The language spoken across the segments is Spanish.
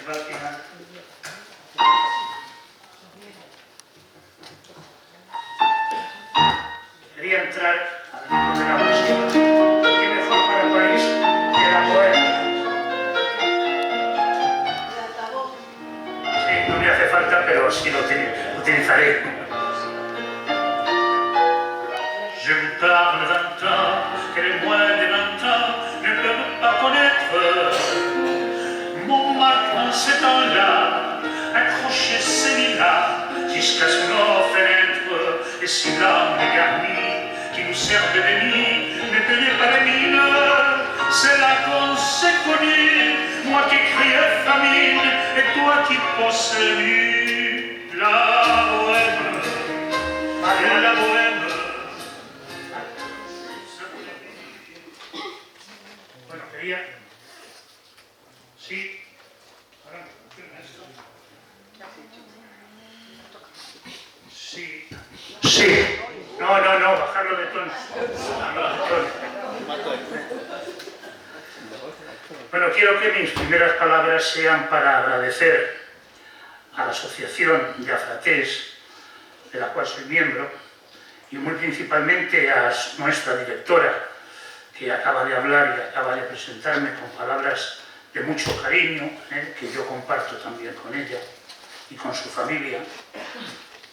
va al final. Quería entrar al mundo de la música. ¿Qué mejor para el país que la poema? Sí, no me hace falta, pero sí lo utilizaré. Je vous parle d'un temps que les moins de 20 ans ne peuvent pas connaître. Montmartre en ces temps-là accrochait ses lilas jusqu'à sous nos fenêtres, et si l'âme garnie qui nous servent de nid ne tenait pas les mines, c'est là qu'on s'est connus, moi qui criais famine et toi qui possèdes la bohème, la bohème. Bueno, quería... Sí. Ahora me funciona esto. Sí. Sí. No, bajarlo de tono. Bueno, quiero que mis primeras palabras sean para agradecer a la asociación de Afratés, de la cual soy miembro, y muy principalmente a nuestra directora, que acaba de hablar y acaba de presentarme con palabras de mucho cariño, que yo comparto también con ella y con su familia.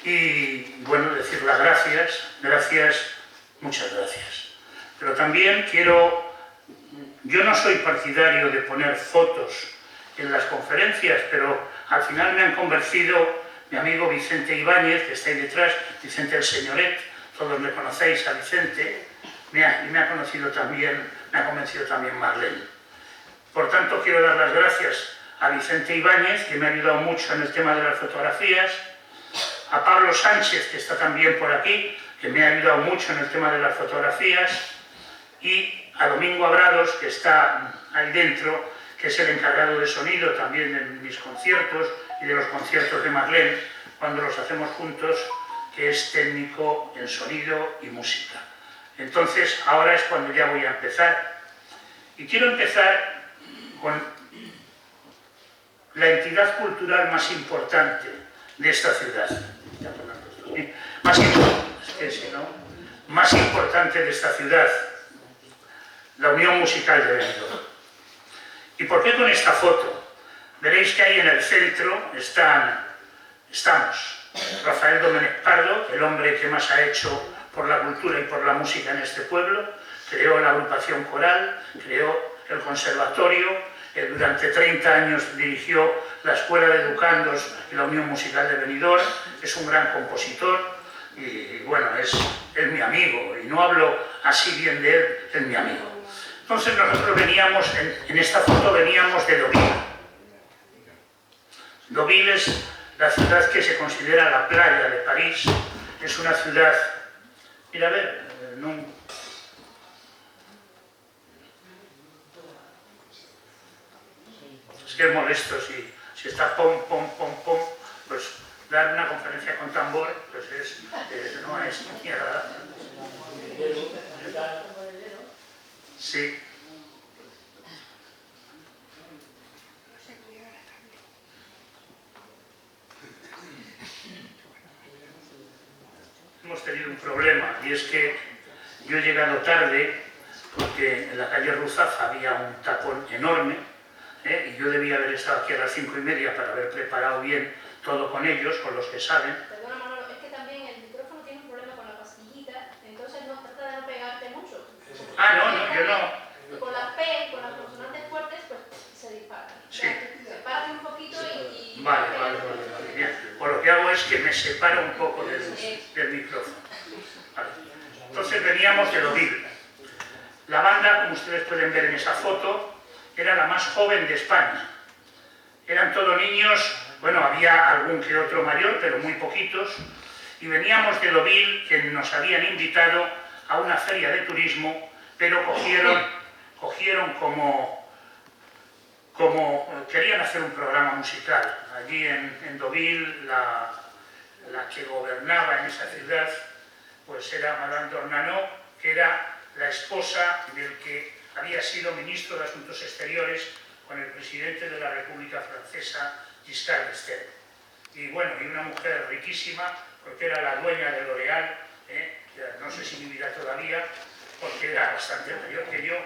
Y bueno, decir las gracias, muchas gracias. Pero también yo no soy partidario de poner fotos en las conferencias, pero al final me han convencido mi amigo Vicente Ibáñez, que está ahí detrás, Vicente el Señoret, todos le conocéis a Vicente, y me ha convencido también Marlene. Por tanto, quiero dar las gracias a Vicente Ibáñez, que me ha ayudado mucho en el tema de las fotografías, a Pablo Sánchez, que está también por aquí, que me ha ayudado mucho en el tema de las fotografías, y a Domingo Abrados, que está ahí dentro, que es el encargado de sonido también de mis conciertos y de los conciertos de Marlene, cuando los hacemos juntos, que es técnico en sonido y música. Entonces, ahora es cuando ya voy a empezar. Y quiero empezar con la entidad cultural más importante de esta ciudad. Más importante de esta ciudad, la Unión Musical de Benidorm. ¿Y por qué con esta foto? Veréis que ahí en el centro estamos Rafael Domènech Pardo, el hombre que más ha hecho por la cultura y por la música en este pueblo, creó la agrupación coral, creó el conservatorio, durante 30 años dirigió la Escuela de Educandos y la Unión Musical de Benidorm, es un gran compositor y bueno, es mi amigo, y no hablo así bien de él, es mi amigo. Entonces nosotros veníamos, en esta foto veníamos de Deauville. Deauville es la ciudad que se considera la playa de París, es una ciudad... Mira, a ver, no... Es que es molesto, si está pom, pues dar una conferencia con tambor, pues no es muy agradable. Sí. Hemos tenido un problema, y es que yo he llegado tarde porque en la calle Ruzafa había un tapón enorme, y yo debía haber estado aquí a las 5:30 para haber preparado bien todo con ellos, con los que saben. Perdona, Manolo, es que también el micrófono tiene un problema con la pastillita, entonces no trata de no pegarte mucho. No, yo no. Y con la P, con las consonantes fuertes, pues se dispara. Sí. Sepárate un poquito y... Vale, bien. Pues lo que hago es que me separo un poco del micrófono. Vale. Entonces veníamos de Deauville. La banda, como ustedes pueden ver en esa foto, era la más joven de España. Eran todos niños, bueno, había algún que otro mayor, pero muy poquitos, y veníamos de Deauville, que nos habían invitado a una feria de turismo, pero cogieron como querían hacer un programa musical. Allí en Deauville, la que gobernaba en esa ciudad, pues era Madame d'Ornano, que era la esposa del que había sido ministro de Asuntos Exteriores con el presidente de la República Francesa, Giscard d'Estaing. Y bueno, y una mujer riquísima, porque era la dueña de L'Oréal, no sé si vivirá todavía, porque era bastante mayor que yo,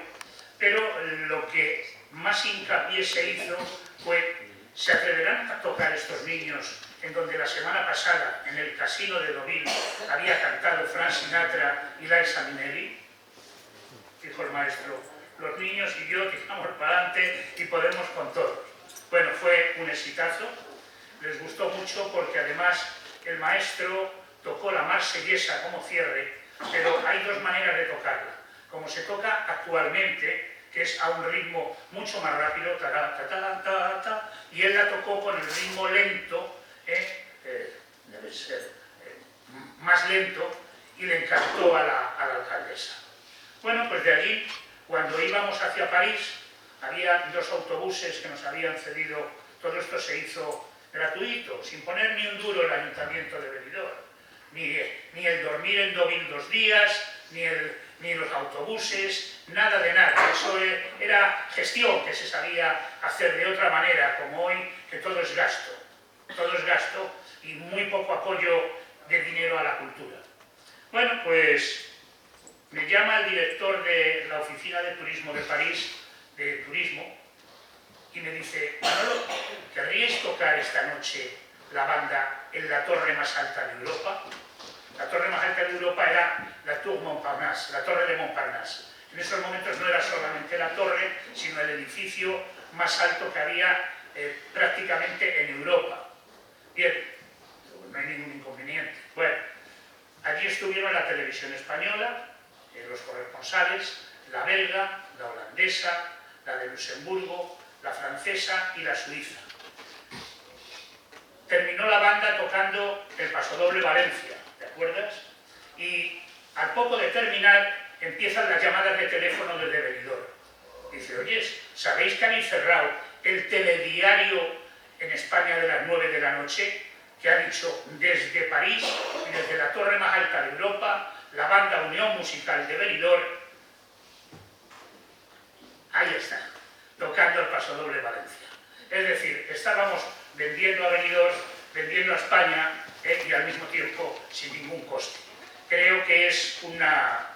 pero lo que más hincapié se hizo fue: ¿se atreverán a tocar estos niños en donde la semana pasada, en el casino de Deauville, había cantado Frank Sinatra y Liza Minnelli? Dijo el maestro: los niños y yo tiramos para adelante y podemos con todos. Bueno, fue un exitazo, les gustó mucho porque además el maestro tocó la Marsellesa como cierre, pero hay dos maneras de tocarla. Como se toca actualmente, que es a un ritmo mucho más rápido, ta, ta, ta, ta, ta, y él la tocó con el ritmo lento, debe ser más lento, y le encantó a la alcaldesa. Bueno, pues de allí, cuando íbamos hacia París, había 2 autobuses que nos habían cedido. Todo esto se hizo gratuito, sin poner ni un duro el Ayuntamiento de Benidorm, ni el dormir en Deauville 2 días, ni los autobuses, nada de nada. Eso era gestión que se sabía hacer de otra manera, como hoy, que todo es gasto y muy poco apoyo de dinero a la cultura. Bueno, pues me llama el director de la Oficina de Turismo de París, de Turismo, y me dice: Manolo, ¿querríais tocar esta noche la banda en la torre más alta de Europa? La torre más alta de Europa era la Tour Montparnasse, la torre de Montparnasse. En esos momentos no era solamente la torre, sino el edificio más alto que había prácticamente en Europa. Bien, no hay ningún inconveniente. Bueno, allí estuvieron la televisión española, los corresponsales, la belga, la holandesa, la de Luxemburgo, la francesa y la suiza. Terminó la banda tocando el Pasodoble Valencia, ¿te acuerdas? Y al poco de terminar empiezan las llamadas de teléfono desde Benidorm. Dice: oye, ¿sabéis que habéis cerrado el telediario en España de las 9 de la noche? Que ha dicho desde París y desde la torre más alta de Europa, la banda Unión Musical de Benidorm. Ahí está, tocando el Pasodoble Valencia. Es decir, estábamos vendiendo a Benidorm, vendiendo a España, y al mismo tiempo sin ningún coste. Creo que es una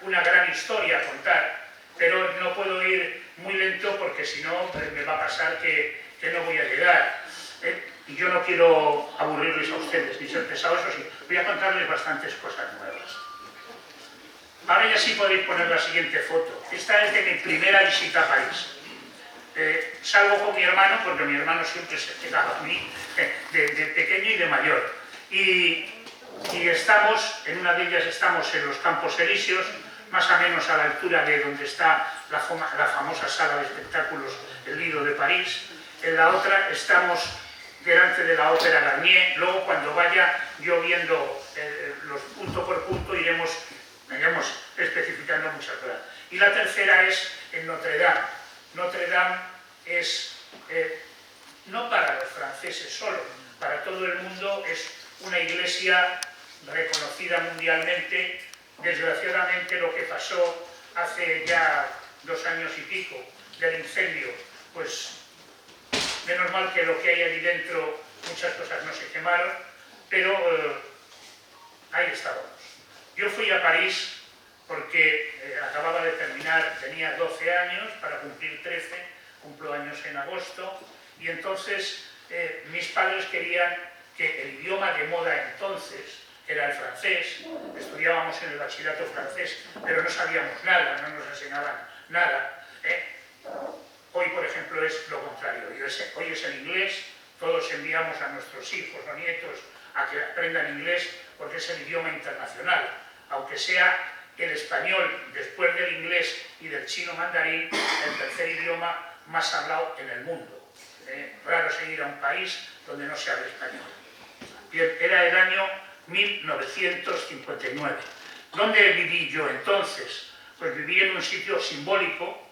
gran historia a contar, pero no puedo ir muy lento porque si no me va a pasar que no voy a llegar. Y yo no quiero aburrirles a ustedes, ni ser pesado, eso sí, voy a contarles bastantes cosas nuevas. Ahora ya sí podéis poner la siguiente foto. Esta es de mi primera visita a París. Salgo con mi hermano, porque mi hermano siempre se pegaba a mí, de pequeño y de mayor. Y estamos, en una de ellas estamos en los Campos Elíseos, más o menos a la altura de donde está la famosa sala de espectáculos El Lido de París. En la otra estamos delante de la Ópera Garnier. Luego, cuando vaya yo viendo los punto por punto, iremos especificando muchas cosas. Y la tercera es en Notre Dame. Notre Dame es, no para los franceses solo, para todo el mundo, es una iglesia reconocida mundialmente. Desgraciadamente, lo que pasó hace ya 2 años y pico del incendio, pues menos mal que lo que hay allí dentro, muchas cosas no se quemaron, pero ahí estábamos. Yo fui a París porque acababa de terminar, tenía 12 años, para cumplir 13, cumplo años en agosto, y entonces mis padres querían que el idioma de moda entonces, que era el francés, estudiábamos en el bachillerato francés, pero no sabíamos nada, no nos enseñaban nada. Hoy, por ejemplo, es lo contrario. Hoy es el inglés, todos enviamos a nuestros hijos o nietos a que aprendan inglés porque es el idioma internacional, aunque sea el español, después del inglés y del chino mandarín, el tercer idioma más hablado en el mundo. Raro seguir a un país donde no se habla español. Bien, era el año 1959. ¿Dónde viví yo entonces? Pues viví en un sitio simbólico,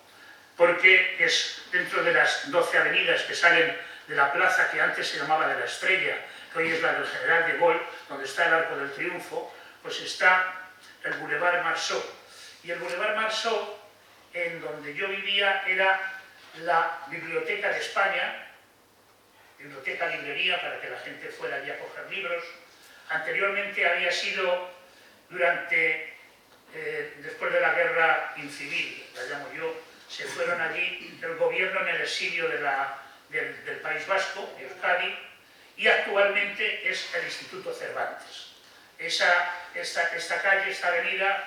porque es dentro de las 12 avenidas que salen de la plaza que antes se llamaba de la Estrella, que hoy es la del General de Gaulle, donde está el Arco del Triunfo, pues está el Boulevard Marceau. Y el Boulevard Marceau, en donde yo vivía, era la Biblioteca de España, biblioteca-librería para que la gente fuera allí a coger libros. Anteriormente había sido después de la guerra incivil, la llamo yo, se fueron allí el gobierno en el exilio del País Vasco, de Euskadi, y actualmente es el Instituto Cervantes. Esta calle, esta avenida,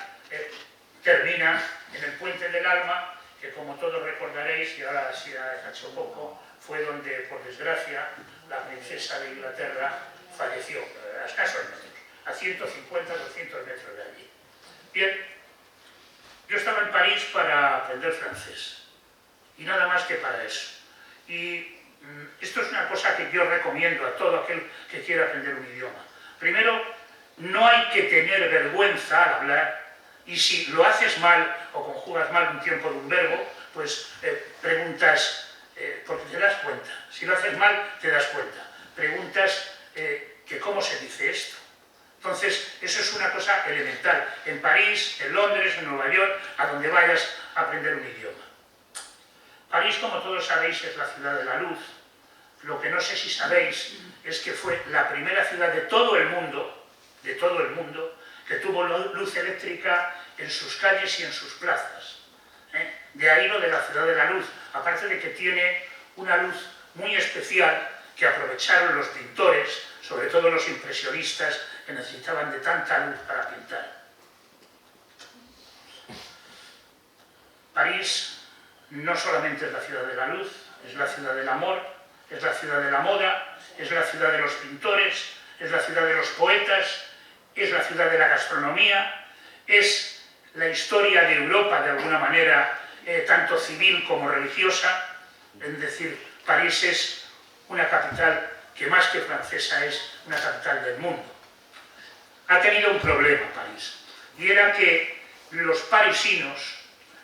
termina en el Puente del Alma, que como todos recordaréis, y ahora sí ha hecho poco, fue donde, por desgracia, la princesa de Inglaterra falleció, a escasos metros, a 150, 200 metros de allí. Bien, yo estaba en París para aprender francés, y nada más que para eso. Y esto es una cosa que yo recomiendo a todo aquel que quiera aprender un idioma. Primero, no hay que tener vergüenza al hablar, y si lo haces mal o conjugas mal un tiempo de un verbo, pues preguntas, porque te das cuenta. Si lo haces mal, te das cuenta. Preguntas que cómo se dice esto. Entonces, eso es una cosa elemental. En París, en Londres, en Nueva York, a donde vayas a aprender un idioma. París, como todos sabéis, es la ciudad de la luz. Lo que no sé si sabéis es que fue la primera ciudad de todo el mundo, que tuvo luz eléctrica en sus calles y en sus plazas. De ahí lo de la ciudad de la luz, aparte de que tiene una luz muy especial que aprovecharon los pintores, sobre todo los impresionistas, que necesitaban de tanta luz para pintar. París no solamente es la ciudad de la luz, es la ciudad del amor, es la ciudad de la moda, es la ciudad de los pintores, es la ciudad de los poetas, es la ciudad de la gastronomía, es la historia de Europa de alguna manera, tanto civil como religiosa. Es decir, París es una capital que más que francesa es una capital del mundo. Ha tenido un problema París, y era que los parisinos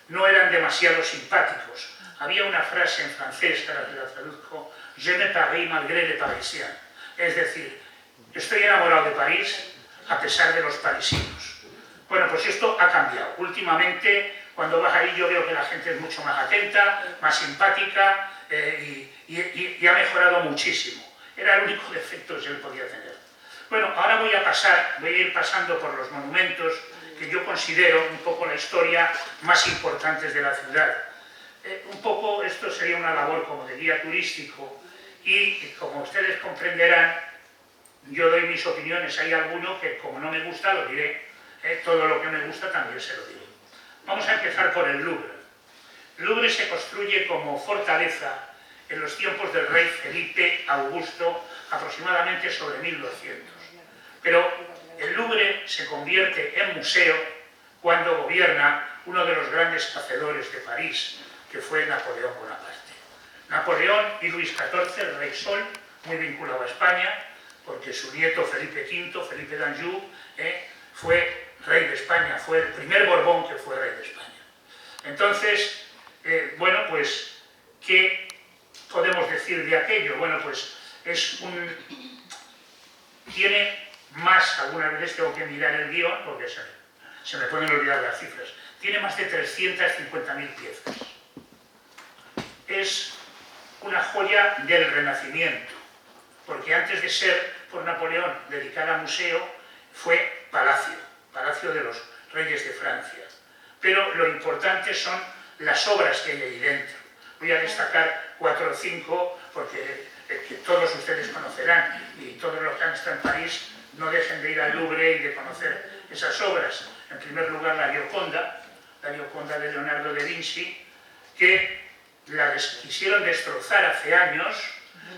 no eran demasiado simpáticos. Había una frase en francés, que ahora la traduzco, «J'aime Paris malgré les Parisiens», es decir, estoy enamorado de París a pesar de los parisinos. Bueno, pues esto ha cambiado. Últimamente, cuando vas ahí, yo veo que la gente es mucho más atenta, más simpática, y ha mejorado muchísimo. Era el único defecto que se le podía tener. Bueno, ahora voy a ir pasando por los monumentos que yo considero un poco la historia más importantes de la ciudad. Un poco esto sería una labor como de guía turístico, y como ustedes comprenderán, yo doy mis opiniones. Hay alguno que, como no me gusta, lo diré. Todo lo que me gusta también se lo diré. Vamos a empezar por el Louvre. El Louvre se construye como fortaleza en los tiempos del rey Felipe Augusto, aproximadamente sobre 1200. Pero el Louvre se convierte en museo cuando gobierna uno de los grandes hacedores de París, que fue Napoleón Bonaparte. Napoleón y Luis XIV, el rey Sol, muy vinculado a España, porque su nieto Felipe V, Felipe d'Anjou, fue rey de España, fue el primer Borbón que fue rey de España. Entonces, bueno, pues, ¿qué podemos decir de aquello? Bueno, pues, tiene más, algunas veces tengo que mirar el guión, porque se me pueden olvidar las cifras, tiene más de 350.000 piezas. Es una joya del Renacimiento, porque antes de ser por Napoleón dedicada a museo, fue palacio de los reyes de Francia. Pero lo importante son las obras que hay ahí dentro. Voy a destacar 4 o 5, porque que todos ustedes conocerán, y todos los que han estado en París no dejen de ir al Louvre y de conocer esas obras. En primer lugar, la Gioconda de Leonardo da Vinci, que la quisieron destrozar hace años,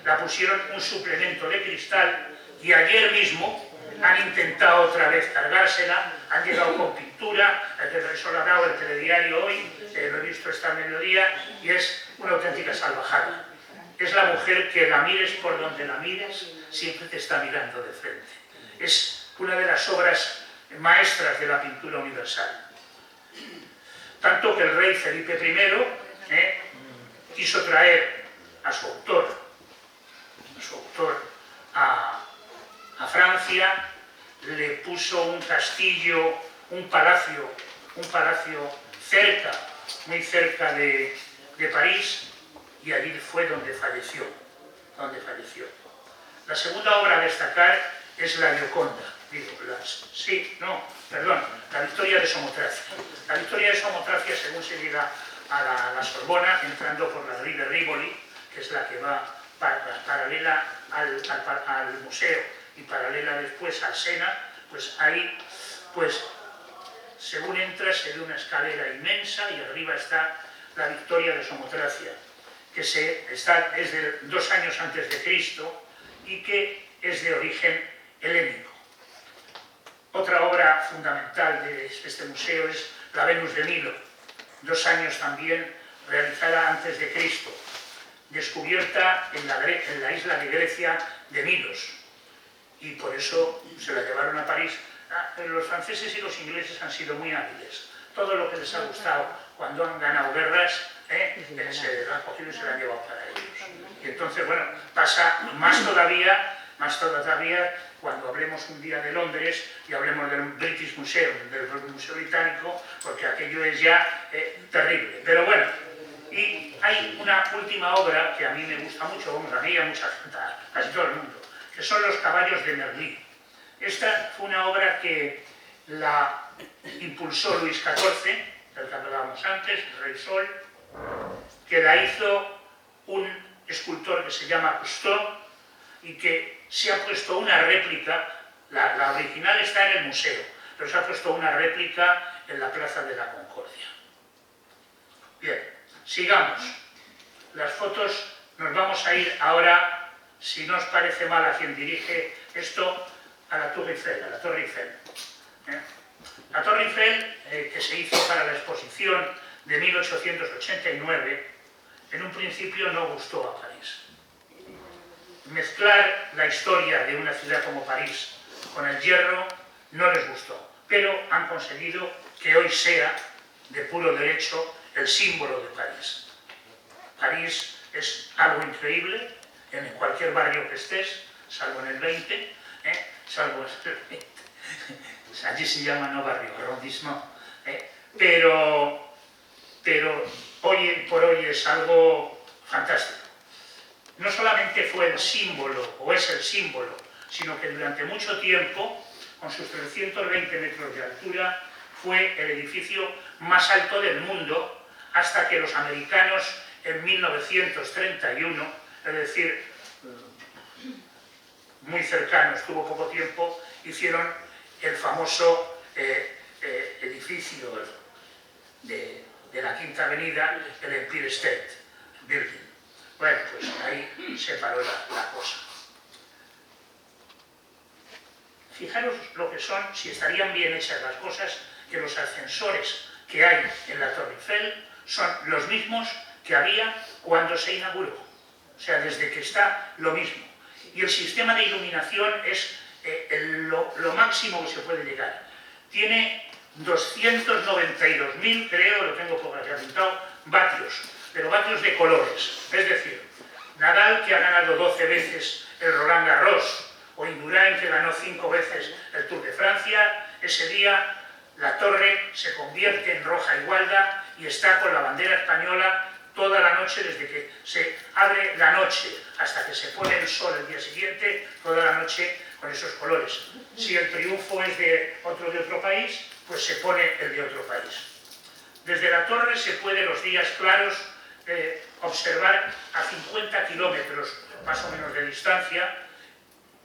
la pusieron un suplemento de cristal, y ayer mismo han intentado otra vez cargársela, han llegado con pintura, eso lo ha dado el telediario hoy, lo he visto esta mediodía, y es una auténtica salvajada. Es la mujer que la mires por donde la mires, siempre te está mirando de frente. Es una de las obras maestras de la pintura universal. Tanto que el rey Felipe I quiso traer a su autor a Francia, le puso un castillo, un palacio cerca, muy cerca de París, y allí fue donde falleció. La segunda obra a destacar es la Gioconda, la Victoria de Samotracia. La Victoria de Samotracia, según se llega a la Sorbona, entrando por la Rue de Rivoli, que es la que va paralela al museo y paralela después al Sena, pues ahí, pues según entras se ve una escalera inmensa y arriba está la Victoria de Samotracia, que es de 2 años antes de Cristo y que es de origen helénico. Otra obra fundamental de este museo es la Venus de Milo, 2 años también realizada antes de Cristo, descubierta en la isla de Grecia de Milos, y por eso se la llevaron a París. Los franceses y los ingleses han sido muy hábiles. Todo lo que les ha gustado cuando han ganado guerras, se lo han cogido y se lo han llevado para ellos. Y entonces, bueno, pasa más todavía cuando hablemos un día de Londres y hablemos del British Museum, del Museo Británico, porque aquello es ya terrible. Pero bueno, y hay una última obra que a mí me gusta mucho, a mí y a mucha gente, casi todo el mundo, que son Los caballos de Merlí. Esta fue una obra que la impulsó Luis XIV, del que hablábamos antes, el Rey Sol, que la hizo un escultor que se llama Cousteau y que se ha puesto una réplica, la original está en el museo, pero se ha puesto una réplica en la Plaza de la Concordia. Bien, sigamos. Las fotos, nos vamos a ir ahora, si no os parece mal a quien dirige esto, a la Torre Eiffel, La Torre Eiffel, que se hizo para la exposición de 1889, en un principio no gustó a París. Mezclar la historia de una ciudad como París con el hierro no les gustó, pero han conseguido que hoy sea, de puro derecho, el símbolo de París. París es algo increíble, en cualquier barrio que estés, salvo en el 20, allí se llama no barrio, arrondissement, pero hoy por hoy es algo fantástico. No solamente fue el símbolo, o es el símbolo, sino que durante mucho tiempo, con sus 320 metros de altura, fue el edificio más alto del mundo, hasta que los americanos en 1931, es decir, muy cercanos, tuvo poco tiempo, hicieron el famoso edificio de la Quinta Avenida, el Empire State Building. Bueno, pues ahí se paró la cosa. Fijaros lo que son, si estarían bien hechas las cosas, que los ascensores que hay en la Torre Eiffel son los mismos que había cuando se inauguró. O sea, desde que está lo mismo. Y el sistema de iluminación es lo máximo que se puede llegar. Tiene 292.000, creo, lo tengo por aquí apuntado, vatios, pero vatios de colores. Es decir, Nadal, que ha ganado 12 veces el Roland Garros, o Indurain, que ganó 5 veces el Tour de Francia, ese día la torre se convierte en roja igualda y está con la bandera española toda la noche, desde que se abre la noche hasta que se pone el sol el día siguiente, toda la noche con esos colores. Si el triunfo es de otro país, pues se pone el de otro país. Desde la torre se puede, los días claros, observar a 50 kilómetros más o menos de distancia,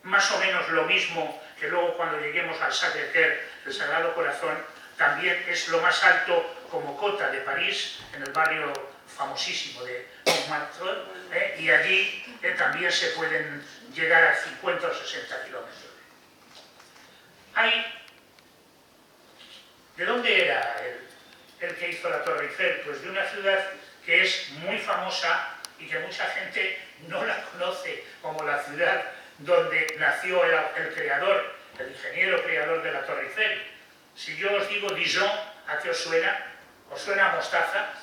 más o menos lo mismo que luego cuando lleguemos al Sacré-Cœur, el Sagrado Corazón, también es lo más alto como cota de París, en el barrio famosísimo de Montmartre, y allí también se pueden llegar a 50 o 60 kilómetros. ¿De dónde era el que hizo la Torre Eiffel? Pues de una ciudad que es muy famosa y que mucha gente no la conoce como la ciudad donde nació el creador, el ingeniero creador de la Torre Eiffel. Si yo os digo Dijon, ¿a qué os suena? ¿Os suena a mostaza?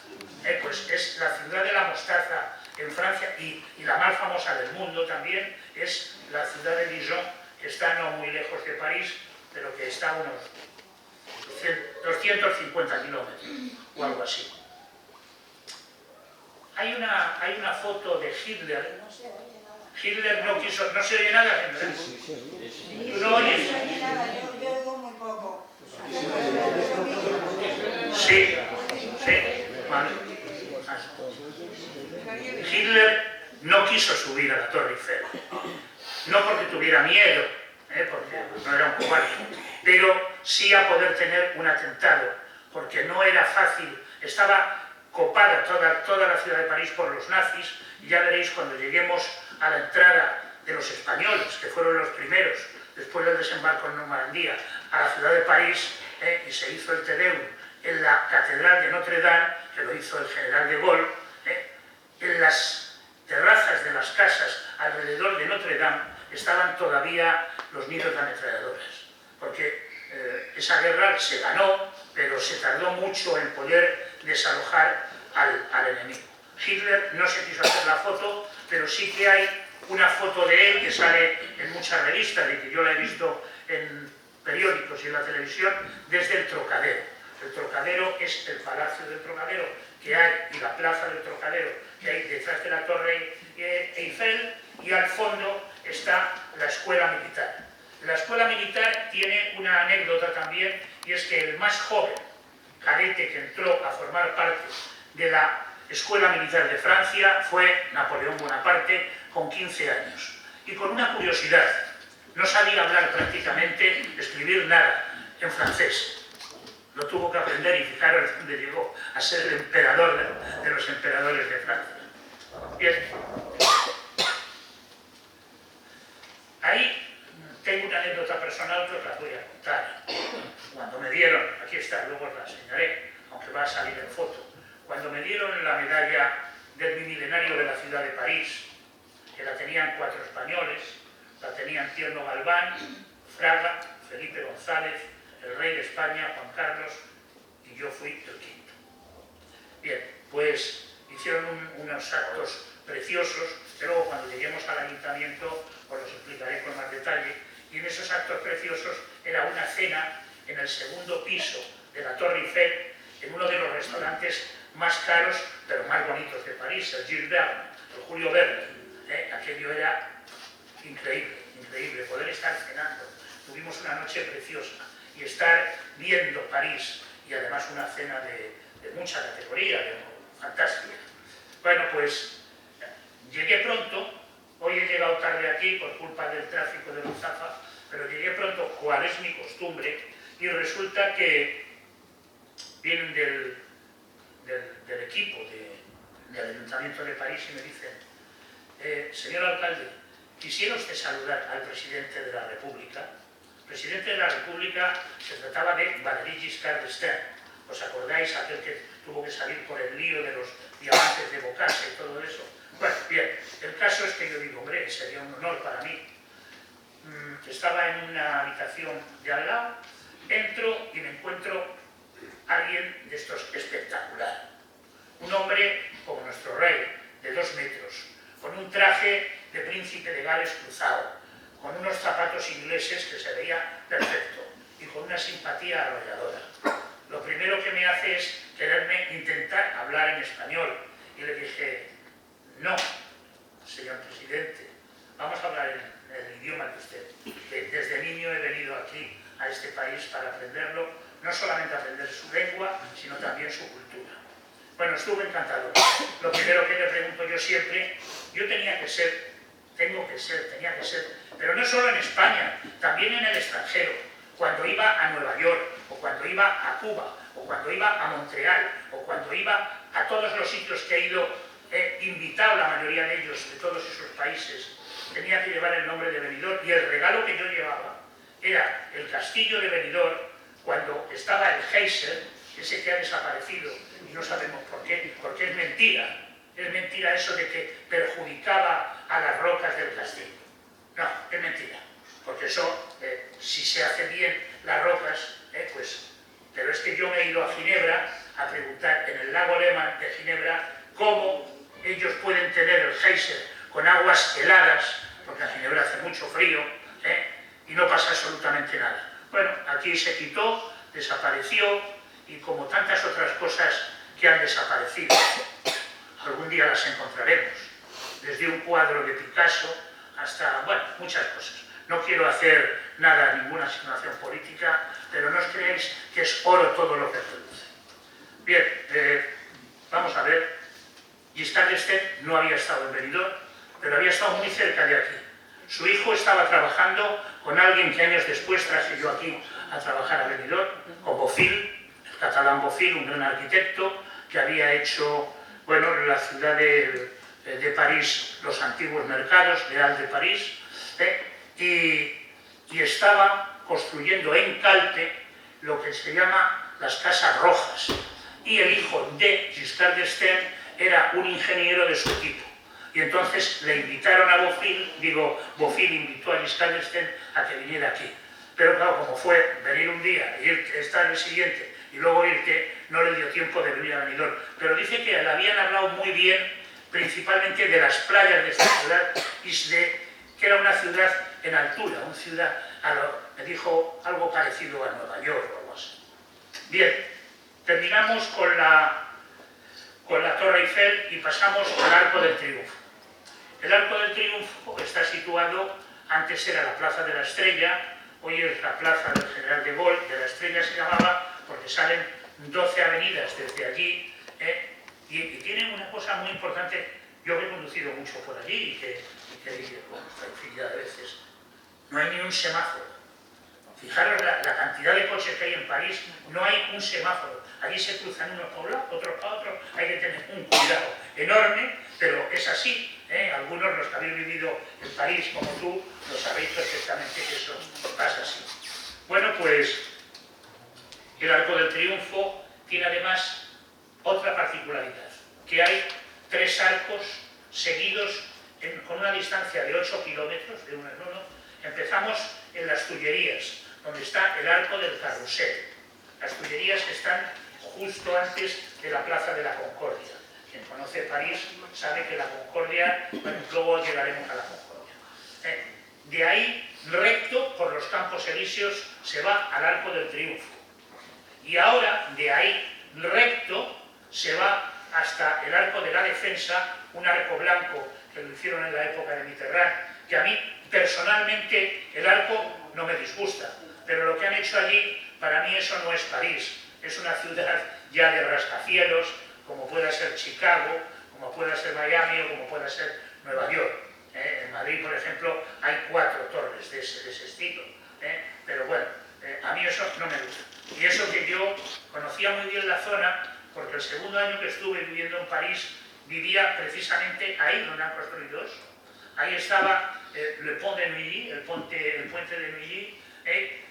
Pues es la ciudad de la mostaza en Francia, y la más famosa del mundo también es la ciudad de Dijon, que está no muy lejos de París, pero que está a unos 250 kilómetros o algo así. Hay una foto de Hitler. Hitler no quiso... ¿No se oye nada, ¿verdad? Sí. ¿Tú no oyes? Yo oigo muy poco. Sí, vale. Hitler no quiso subir a la Torre Eiffel, no porque tuviera miedo, porque no era un cobarde, pero sí a poder tener un atentado, porque no era fácil, estaba copada toda la ciudad de París por los nazis, y ya veréis cuando lleguemos a la entrada de los españoles, que fueron los primeros, después del desembarco en Normandía, a la ciudad de París, y se hizo el Te Deum en la Catedral de Notre Dame, que lo hizo el general de Gaulle, en las terrazas de las casas alrededor de Notre Dame estaban todavía los nidos de ametralladoras, porque esa guerra se ganó, pero se tardó mucho en poder desalojar al enemigo. Hitler no se quiso hacer la foto, pero sí que hay una foto de él que sale en muchas revistas y que yo la he visto en periódicos y en la televisión desde el Trocadero. El Trocadero es el Palacio del Trocadero que hay y la Plaza del Trocadero que hay detrás de la Torre Eiffel, y al fondo está la Escuela Militar. La Escuela Militar tiene una anécdota también, y es que el más joven cadete que entró a formar parte de la Escuela Militar de Francia fue Napoleón Bonaparte, con 15 años. Y con una curiosidad, no sabía hablar prácticamente, escribir nada en francés. Lo tuvo que aprender y fijaros dónde llegó a ser el emperador de los emperadores de Francia. Bien. Ahí tengo una anécdota personal que os la voy a contar. Cuando me dieron, aquí está, luego os la enseñaré, aunque va a salir en foto, cuando me dieron la medalla del bimilenario de la ciudad de París, que la tenían 4 españoles, la tenían Tierno Galván, Fraga, Felipe González, el rey de España, Juan Carlos, y yo fui el quinto. Bien, pues hicieron unos actos preciosos, que luego cuando lleguemos al ayuntamiento os los explicaré con más detalle, y en esos actos preciosos era una cena en el segundo piso de la Torre Eiffel, en uno de los restaurantes más caros, pero más bonitos de París, el Gilles Verne, el Julio Verne. Aquello era increíble, increíble, poder estar cenando. Tuvimos una noche preciosa y estar viendo París, y además una cena de mucha categoría, fantástica. Bueno, pues llegué pronto, hoy he llegado tarde aquí por culpa del tráfico de Ruzafa, pero llegué pronto, cual es mi costumbre, y resulta que vienen del equipo del Ayuntamiento de París y me dicen: señor alcalde, quisiera usted saludar al presidente de la República. El presidente de la República se trataba de Valéry Giscard d'Estaing. ¿Os acordáis? Aquel que tuvo que salir por el lío de los diamantes de Bocassa y todo eso. Bueno, bien, el caso es que yo digo, hombre, sería un honor para mí. Estaba en una habitación de al lado, entro y me encuentro a alguien de estos espectacular. Un hombre como nuestro rey, de 2 metros, con un traje de príncipe de Gales cruzado, con unos zapatos ingleses que se veía perfecto y con una simpatía arrolladora. Lo primero que me hace es quererme intentar hablar en español, y le dije: no, señor presidente, vamos a hablar en el idioma de usted. Que desde niño he venido aquí a este país para aprenderlo, no solamente aprender su lengua, sino también su cultura. Bueno, estuve encantado. Lo primero que le pregunto yo siempre, yo tenía que ser, pero no solo en España, también en el extranjero, cuando iba a Nueva York, o cuando iba a Cuba, o cuando iba a Montreal, o cuando iba a todos los sitios que he ido, invitado, la mayoría de ellos, de todos esos países, tenía que llevar el nombre de Benidorm, y el regalo que yo llevaba era el castillo de Benidorm, cuando estaba el geyser, ese que ha desaparecido, y no sabemos por qué, porque es mentira. Es mentira eso de que perjudicaba a las rocas del castillo. No, es mentira. Porque eso, si se hace bien las rocas, pues... Pero es que yo me he ido a Ginebra a preguntar en el lago Léman de Ginebra cómo ellos pueden tener el geyser con aguas heladas, porque en Ginebra hace mucho frío, y no pasa absolutamente nada. Bueno, aquí se quitó, desapareció, y como tantas otras cosas que han desaparecido. algún día las encontraremos, desde un cuadro de Picasso hasta, bueno, muchas cosas. No quiero hacer nada, ninguna asignación política, pero no os creáis que es oro todo lo que produce. Bien, vamos a ver. Giscard d'Estaing no había estado en Benidorm, pero había estado muy cerca de aquí. Su hijo estaba trabajando con alguien que años después traje yo aquí a trabajar a Benidorm, con Bofill, el catalán Bofill, un gran arquitecto que había hecho, bueno, la ciudad de París, los antiguos mercados, de Halles de París, y estaba construyendo en Calpe lo que se llama las Casas Rojas. Y el hijo de Giscard d'Estaing era un ingeniero de su equipo. Y entonces le invitaron a Bofill invitó a Giscard d'Estaing a que viniera aquí. Pero claro, como fue venir un día, estar el siguiente y luego irte, no le dio tiempo de venir a Benidorm. Pero dice que le habían hablado muy bien, principalmente de las playas de esta ciudad, y que era una ciudad en altura, una ciudad, me dijo algo parecido a Nueva York o algo así. Bien, terminamos con la Torre Eiffel y pasamos al Arco del Triunfo. El Arco del Triunfo está situado, antes era la Plaza de la Estrella, hoy es la Plaza del General de Gaulle, de la Estrella se llamaba, porque salen 12 avenidas desde allí, y tienen una cosa muy importante. Yo he conducido mucho por allí y que bueno, infinidad de veces. No hay ni un semáforo. Fijaros la cantidad de coches que hay en París, no hay un semáforo. Allí se cruzan unos para un lado, otros para otro, hay que tener un cuidado enorme, pero es así. Algunos, los que habéis vivido en París como tú, lo sabéis perfectamente que eso pasa así. Bueno, pues el Arco del Triunfo tiene además otra particularidad, que hay 3 arcos seguidos con una distancia de 8 kilómetros de uno en uno. Empezamos en las Tullerías, donde está el Arco del Carrusel. Las Tullerías que están justo antes de la Plaza de la Concordia. Quien conoce París sabe que la Concordia, bueno, luego llegaremos a la Concordia. De ahí, recto por los Campos Elíseos, se va al Arco del Triunfo. Y ahora, de ahí, recto, se va hasta el Arco de la Defensa, un arco blanco que lo hicieron en la época de Mitterrand, que a mí personalmente el arco no me disgusta, pero lo que han hecho allí, para mí eso no es París, es una ciudad ya de rascacielos, como pueda ser Chicago, como pueda ser Miami o como pueda ser Nueva York. En Madrid, por ejemplo, hay 4 torres de ese estilo, pero bueno, a mí eso no me gusta. Y eso que yo conocía muy bien la zona, porque el segundo año que estuve viviendo en París, vivía precisamente ahí donde han construido eso. Ahí estaba Le Pont de Neuilly, el puente de Neuilly,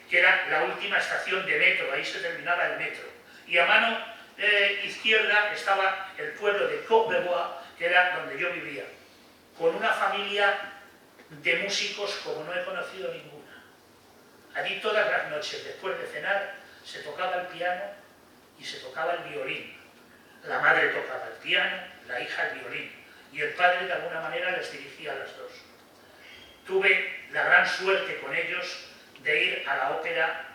que era la última estación de metro, ahí se terminaba el metro. Y a mano izquierda estaba el pueblo de Courbevoie, que era donde yo vivía, con una familia de músicos como no he conocido ninguna. Allí todas las noches, después de cenar, se tocaba el piano y se tocaba el violín. La madre tocaba el piano, la hija el violín, y el padre de alguna manera les dirigía a las dos. Tuve la gran suerte con ellos de ir a la ópera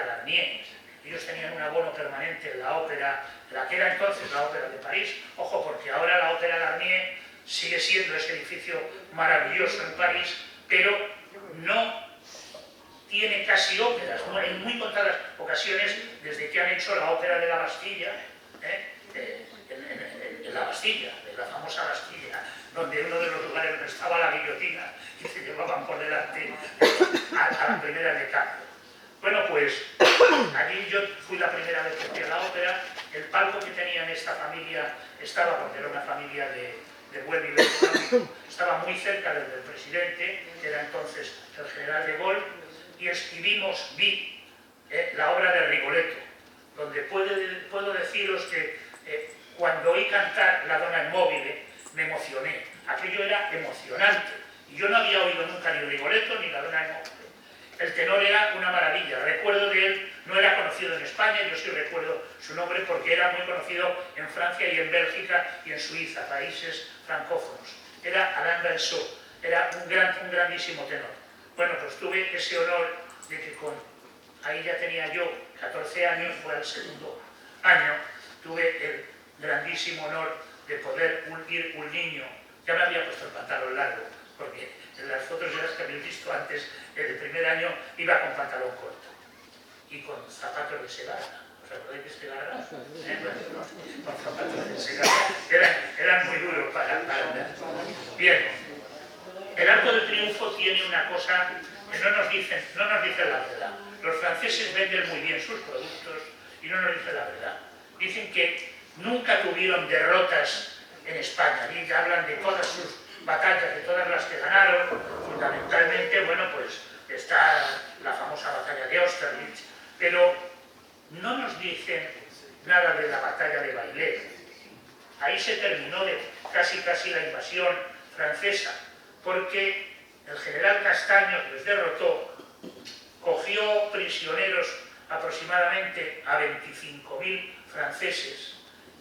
Garnier. Ellos tenían un abono permanente en la ópera, la que era entonces la ópera de París. Ojo, porque ahora la ópera Garnier sigue siendo ese edificio maravilloso en París, pero no tiene casi óperas, en muy contadas ocasiones, desde que han hecho la ópera de la Bastilla, en la Bastilla, en la famosa Bastilla, donde uno de los lugares donde estaba la guillotina y se llevaban por delante a la primera de cambio. Bueno, pues allí yo fui la primera vez que fui a la ópera. El palco que tenían esta familia estaba, porque era una familia de buen nivel económico, estaba muy cerca del presidente, que era entonces el general de Gaulle, y vi la obra de Rigoletto, donde puedo deciros que cuando oí cantar La Donna Immobile me emocioné. Aquello era emocionante. Y yo no había oído nunca ni Rigoletto ni La Donna Immobile. El tenor era una maravilla. Recuerdo de él, no era conocido en España, yo sí recuerdo su nombre porque era muy conocido en Francia y en Bélgica y en Suiza, países francófonos. Era Alain Bensot, era un grandísimo tenor. Bueno, pues tuve ese honor de que ahí ya tenía yo 14 años, fue al segundo año, tuve el grandísimo honor de poder ir un niño. Ya me había puesto el pantalón largo, porque en las fotos de las que habéis visto antes, el primer año iba con pantalón corto y con zapatos de segarra. ¿Os acordáis de segarra? Bueno, con zapatos de segarra. Eran muy duros para andar. Bien, el Arco del Triunfo tiene una cosa que no nos dicen la verdad. Los franceses venden muy bien sus productos y no nos dicen la verdad. Dicen que nunca tuvieron derrotas en España, y hablan de todas sus batallas, de todas las que ganaron. Fundamentalmente, bueno, pues está la famosa batalla de Austerlitz, pero no nos dicen nada de la batalla de Bailén. Ahí se terminó casi la invasión francesa, porque el general Castaños les derrotó, cogió prisioneros aproximadamente a 25.000 franceses,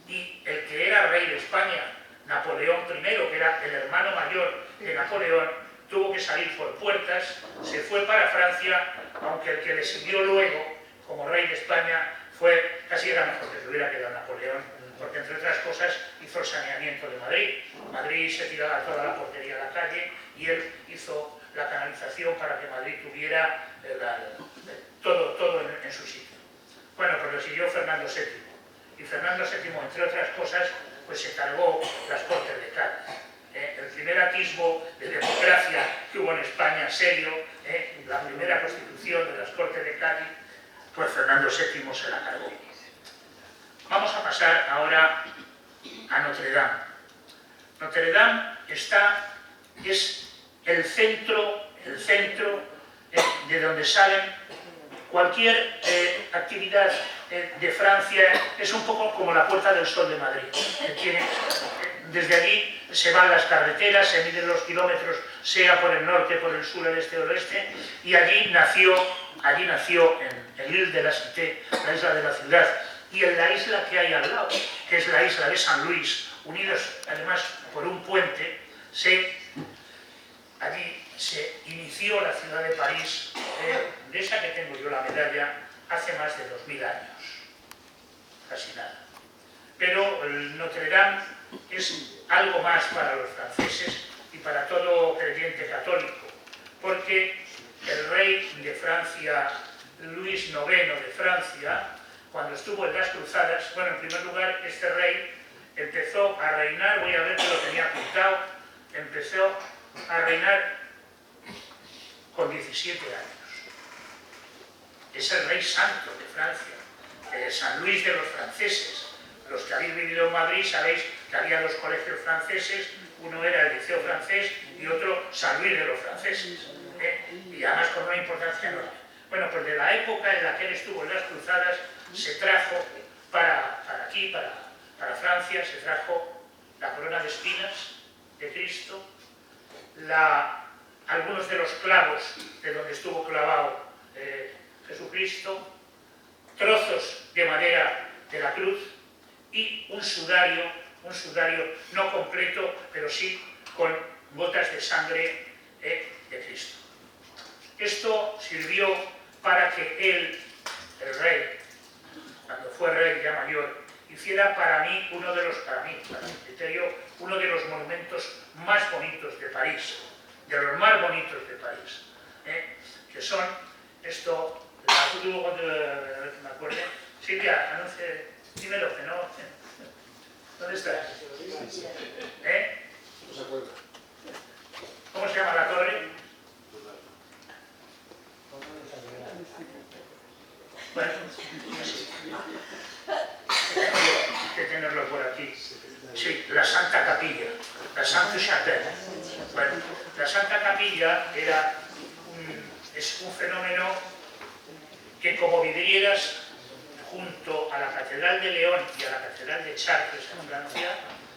y el que era rey de España, Napoleón I, que era el hermano mayor de Napoleón, tuvo que salir por puertas, se fue para Francia, aunque el que le siguió luego como rey de España casi era mejor que se hubiera quedado Napoleón, porque entre otras cosas hizo el saneamiento de Madrid. Madrid se tiraba toda la porquería a la calle y él hizo la canalización para que Madrid tuviera todo en su sitio. Bueno, pues lo siguió Fernando VII. Y Fernando VII, entre otras cosas, pues se cargó las Cortes de Cádiz. El primer atisbo de democracia que hubo en España serio, la primera constitución de las Cortes de Cádiz, pues Fernando VII se la cargó. Vamos a pasar ahora a Notre Dame. Notre Dame es el centro de donde salen cualquier actividad de Francia. Es un poco como la Puerta del Sol de Madrid. Desde allí se van las carreteras, se miden los kilómetros, sea por el norte, por el sur, el este o el oeste, y allí nació en l'Île de la Cité, la isla de la ciudad, y en la isla que hay al lado, que es la isla de San Luis, unidos además por un puente, allí se inició la ciudad de París, de esa que tengo yo la medalla, hace más de 2000 años, casi nada. Pero el Notre Dame es algo más para los franceses y para todo creyente católico, porque el rey de Francia, Luis IX de Francia, cuando estuvo en las cruzadas, bueno, en primer lugar, este rey empezó a reinar, voy a ver que lo tenía apuntado, empezó a reinar con 17 años. Es el rey santo de Francia, San Luis de los franceses. Los que habéis vivido en Madrid sabéis que había dos colegios franceses, uno era el Liceo francés y otro San Luis de los franceses, y además con una importancia enorme. Bueno, pues de la época en la que él estuvo en las cruzadas, se trajo para aquí, para Francia, se trajo la corona de espinas de Cristo, algunos de los clavos de donde estuvo clavado Jesucristo, trozos de madera de la cruz y un sudario no completo, pero sí con gotas de sangre de Cristo. Esto sirvió para que él, el rey, cuando fue rey ya mayor, hiciera para mi criterio, uno de los monumentos más bonitos de París, de los más bonitos de París, que son esto, me acuerdo, Silvia, anuncie, dímelo, que no, ¿dónde está? No se acuerda. ¿Cómo se llama la torre? Bueno, sí. Hay que tenerlo por aquí. Sí, la Santa Capilla, la Sainte Chapelle. Bueno, la Santa Capilla es un fenómeno que, como vidrieras, junto a la Catedral de León y a la Catedral de Chartres en Francia,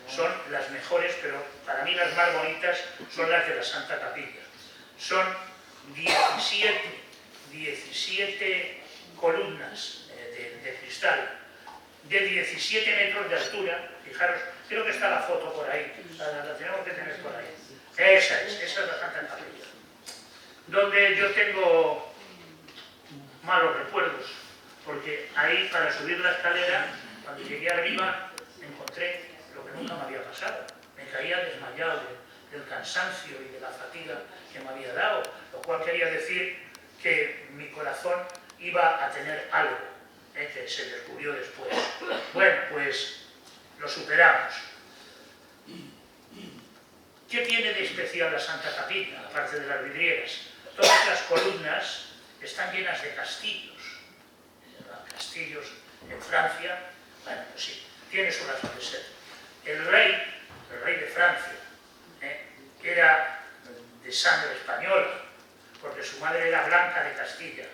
son las mejores, pero para mí las más bonitas son las de la Santa Capilla. Son 17 columnas de cristal, de 17 metros de altura. Fijaros, creo que está la foto por ahí, la tenemos que tener por ahí. Esa es la Santa Capilla, donde yo tengo malos recuerdos, porque ahí, para subir la escalera, cuando llegué arriba, encontré lo que nunca me había pasado. Me caía desmayado del cansancio y de la fatiga que me había dado, lo cual quería decir que mi corazón iba a tener algo, que se descubrió después. Bueno, pues lo superamos. ¿Qué tiene de especial la Santa Capilla, aparte de las vidrieras? Todas las columnas están llenas de castillos. Castillos en Francia, bueno, pues sí, tiene su razón de ser. El rey de Francia, era de sangre española, porque su madre era Blanca de Castilla,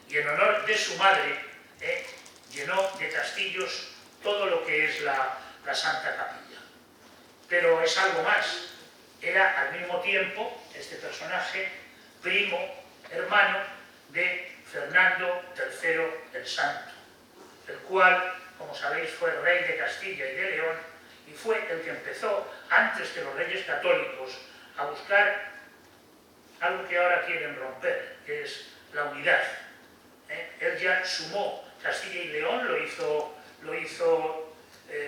y en honor de su madre llenó de castillos todo lo que es la Santa Capilla. Pero es algo más, era al mismo tiempo este personaje primo, hermano de Fernando III el Santo, el cual, como sabéis, fue rey de Castilla y de León, y fue el que empezó, antes que los reyes católicos, a buscar algo que ahora quieren romper, que es la unidad. Él ya sumó Castilla y León,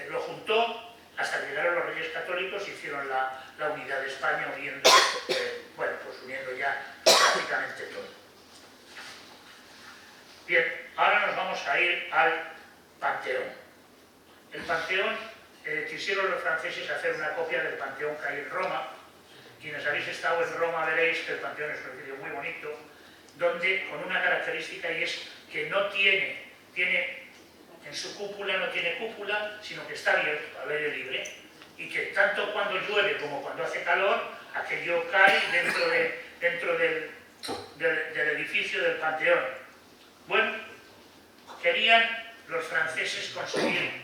lo juntó, hasta que llegaron los reyes católicos y hicieron la unidad de España, uniendo, uniendo ya prácticamente todo. Bien, ahora nos vamos a ir al Panteón. El Panteón, quisieron los franceses hacer una copia del Panteón que hay en Roma. Quienes habéis estado en Roma veréis que el Panteón es un edificio muy bonito, donde con una característica, y es que no tiene en su cúpula, no tiene cúpula, sino que está abierto al aire libre, y que tanto cuando llueve como cuando hace calor, aquello cae dentro del edificio del Panteón. Bueno, querían los franceses conseguir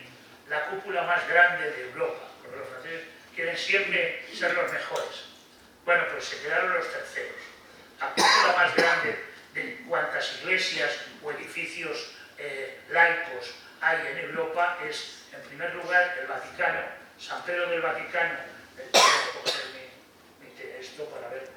la cúpula más grande de Europa, porque los franceses quieren siempre ser los mejores. Bueno, pues se quedaron los terceros. La cúpula más grande de cuantas iglesias o edificios laicos hay en Europa es, en primer lugar, el Vaticano, San Pedro del Vaticano. Voy a coger esto para ver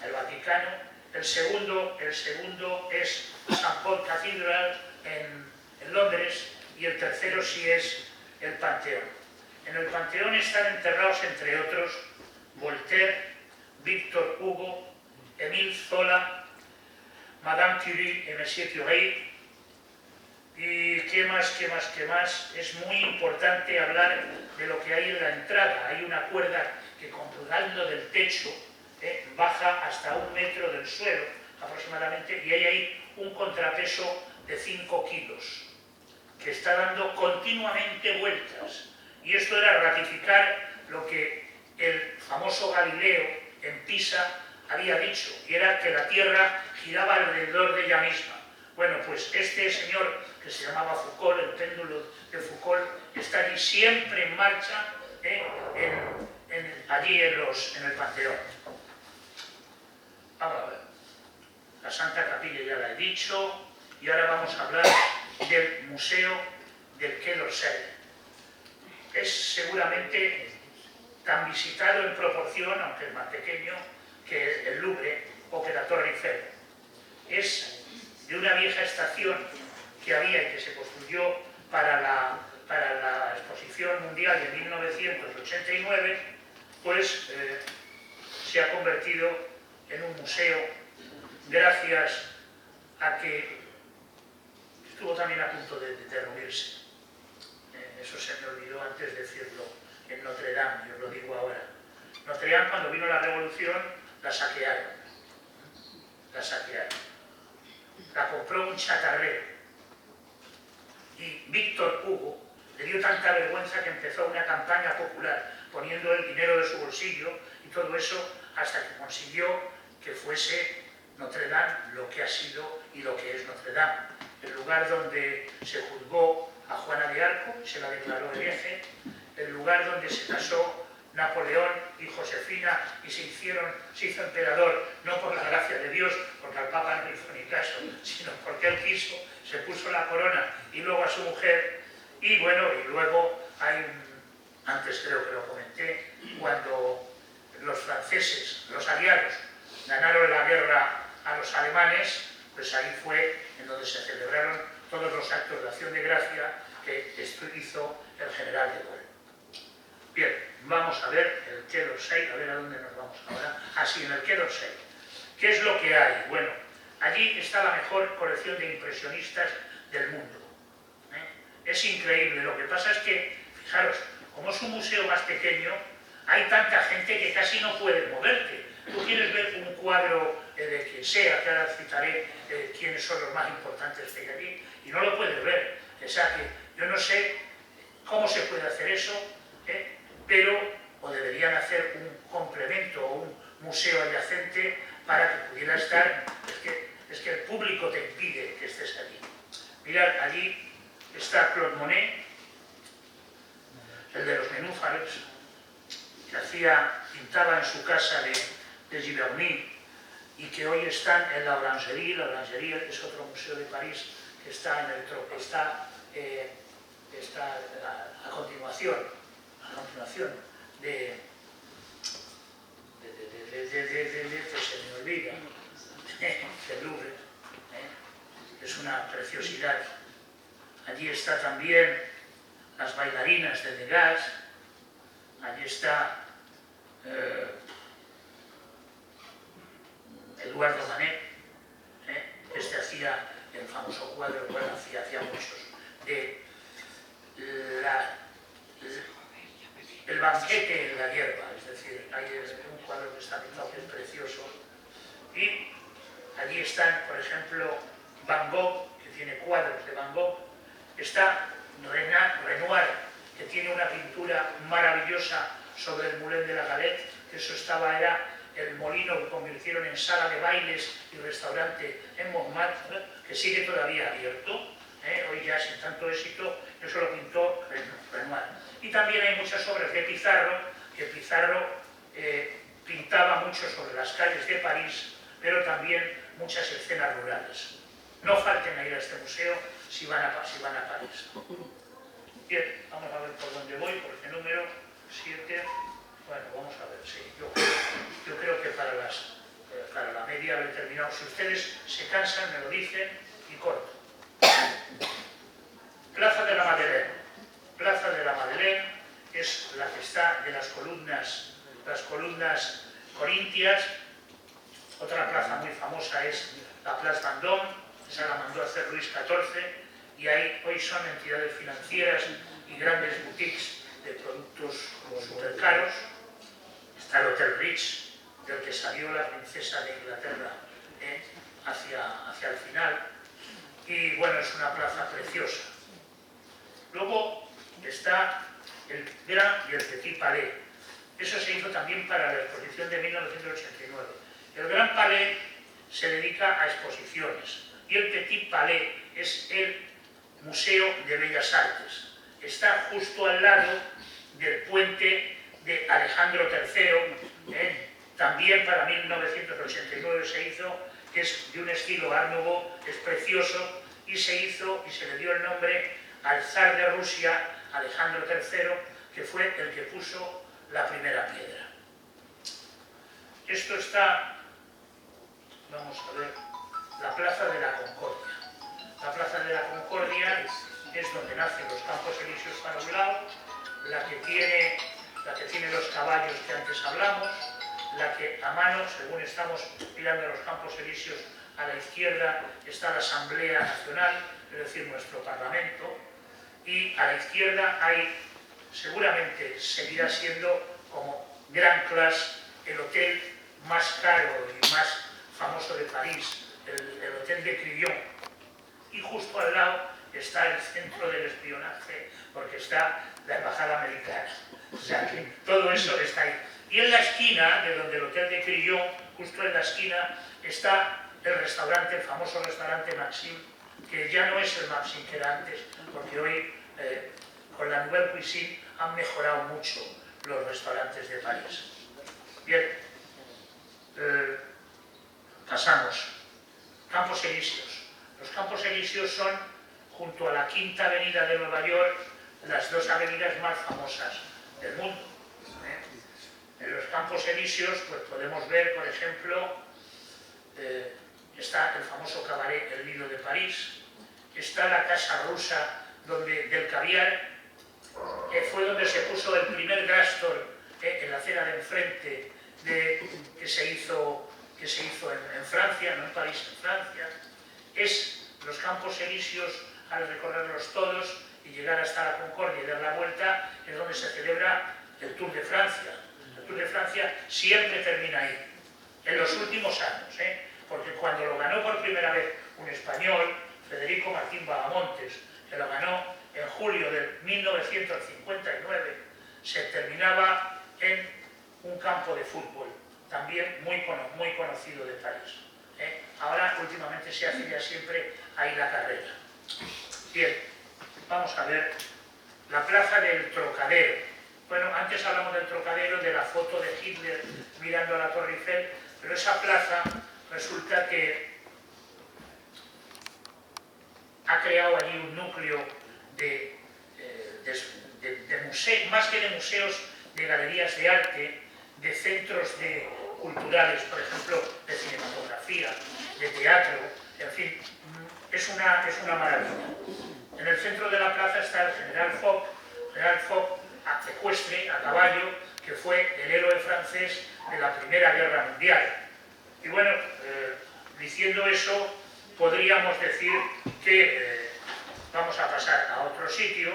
el Vaticano. El segundo es St. Paul Cathedral en Londres, y el tercero sí es el Panteón. En el Panteón están enterrados, entre otros, Voltaire, Victor Hugo, Émile Zola, Madame Curie y Monsieur Curie. Y qué más. Es muy importante hablar de lo que hay en la entrada. Hay una cuerda que, colgando del techo, baja hasta 1 metro del suelo aproximadamente, y hay ahí un contrapeso de 5 kilos que está dando continuamente vueltas. Y esto era ratificar lo que el famoso Galileo en Pisa había dicho, y era que la Tierra giraba alrededor de ella misma. Bueno, pues este señor, que se llamaba Foucault, el péndulo de Foucault, está allí siempre en marcha, allí en el Panteón. Vamos a ver. La Santa Capilla ya la he dicho, y ahora vamos a hablar del Museo del Quai d'Orsay. Es seguramente tan visitado en proporción, aunque es más pequeño, que el Louvre o que la Torre Eiffel. Es de una vieja estación que había y que se construyó para la Exposición Mundial de 1989, pues se ha convertido en un museo gracias a que estuvo también a punto de derruirse. Eso se me olvidó antes decirlo, en Notre Dame, yo os lo digo ahora. Notre Dame, cuando vino la Revolución, la saquearon. La compró un chatarrero. Y Víctor Hugo le dio tanta vergüenza que empezó una campaña popular, poniendo el dinero de su bolsillo y todo eso, hasta que consiguió que fuese Notre Dame lo que ha sido y lo que es Notre Dame. El lugar donde se juzgó a Juana de Arco, se la declaró hereje, el lugar donde se casó Napoleón y Josefina y se hizo emperador, no por la gracia de Dios, porque al Papa no hizo ni caso, sino porque él quiso, se puso la corona y luego a su mujer. Y bueno, y luego hay antes creo que lo comenté, cuando los franceses, los aliados, ganaron la guerra a los alemanes, pues ahí fue en donde se celebraron todos los actos de acción de gracia que esto hizo el general de Gaulle. Bien, vamos a ver el Quai d'Orsay, a ver a dónde nos vamos ahora. Así, en el Quai d'Orsay. ¿Qué es lo que hay? Bueno, allí está la mejor colección de impresionistas del mundo. Es increíble, lo que pasa es que, fijaros, como es un museo más pequeño, hay tanta gente que casi no puede moverte. Tú quieres ver un cuadro de quien sea, que ahora citaré quiénes son los más importantes que hay aquí, y no lo puedes ver. O sea que yo no sé cómo se puede hacer eso, pero o deberían hacer un complemento o un museo adyacente para que pudiera estar. Es que el público te impide que estés allí. Mirad, allí está Claude Monet, el de los nenúfares, que pintaba en su casa de Giverny y que hoy están en la Orangerie. La Orangerie es otro museo de París que está en el está a continuación de se me olvida, del Louvre. Es una preciosidad. Allí está también las bailarinas de Degas. Allí está Eduardo Manet, este hacía el famoso cuadro, bueno, hacía muchos, de el banquete en la hierba, es decir, hay un cuadro que está pintado que es precioso, y allí están, por ejemplo, Van Gogh, que tiene cuadros de Van Gogh, está Renoir, que tiene una pintura maravillosa sobre el Moulin de la Galette, que eso era el molino que convirtieron en sala de bailes y restaurante en Montmartre, que sigue todavía abierto, hoy ya sin tanto éxito. Eso lo pintó Renoir. Y también hay muchas obras de Pizarro, que Pizarro pintaba mucho sobre las calles de París, pero también muchas escenas rurales. No falten a ir a este museo si van a París. Bien, vamos a ver por dónde voy, por este número 7. Bueno, vamos a ver, sí. Yo creo que para la media lo he terminado. Si ustedes se cansan, me lo dicen y corto. Plaza de la Madeleine. Plaza de la Madeleine es la que está de las columnas corintias. Otra plaza muy famosa es la Place Vendôme, esa la mandó a hacer Luis XIV, y ahí hoy son entidades financieras y grandes boutiques de productos súper caros. Está el Hotel Ritz, del que salió la princesa de Inglaterra hacia el final, y bueno, es una plaza preciosa. Luego está el Grand y el Petit Palais. Eso se hizo también para la exposición de 1989. El Grand Palais se dedica a exposiciones y el Petit Palais es el Museo de Bellas Artes. Está justo al lado del puente de Alejandro III, también para 1989 se hizo, que es de un estilo Art Nouveau, es precioso, y se le dio el nombre al zar de Rusia, Alejandro III, que fue el que puso la primera piedra. Esto está, vamos a ver, la Plaza de la Concordia. La Plaza de la Concordia es donde nacen los Campos Elíseos para un lado, la que tiene los caballos que antes hablamos, la que a mano, según estamos mirando los Campos Elíseos, a la izquierda está la Asamblea Nacional, es decir, nuestro Parlamento, y a la izquierda hay, seguramente seguirá siendo como Grand Place, el hotel más caro y más famoso de París, el Hotel de Crillon. Y justo al lado está el centro del espionaje, porque está la Embajada Americana. O sea que todo eso está ahí. Y en la esquina, de donde el Hotel de Crillon, justo en la esquina, está el restaurante, el famoso restaurante Maxim, que ya no es el Maxim que era antes, porque hoy, con la Nouvelle Cuisine, han mejorado mucho los restaurantes de París. Bien, pasamos. Campos Elíseos. Los Campos Elíseos son, junto a la Quinta Avenida de Nueva York, las dos avenidas más famosas del mundo. En los Campos Elíseos pues podemos ver, por ejemplo, está el famoso cabaret El Lido de París, está la Casa Rusa del caviar, fue donde se puso el primer Grastor en la acera de enfrente que se hizo en Francia, no en París, en Francia. Es los Campos Elíseos, al recorrerlos todos y llegar hasta la Concordia y dar la vuelta, es donde se celebra el Tour de Francia. El Tour de Francia siempre termina ahí, en los últimos años, porque cuando lo ganó por primera vez un español, Federico Martín Vagamontes, que lo ganó en julio de 1959, se terminaba en un campo de fútbol, también muy conocido de París. Ahora, últimamente, se hace ya siempre ahí la carrera. Bien, vamos a ver la plaza del Trocadero. Bueno, antes hablamos del Trocadero, de la foto de Hitler mirando a la Torre Eiffel, pero esa plaza resulta que ha creado allí un núcleo de museos, más que de museos, de galerías de arte, de centros culturales, por ejemplo, de cinematografía, de teatro, en fin, es una maravilla. En el centro de la plaza está el General Foch ecuestre, a caballo, que fue el héroe francés de la Primera Guerra Mundial. Y bueno, diciendo eso, podríamos decir que vamos a pasar a otro sitio,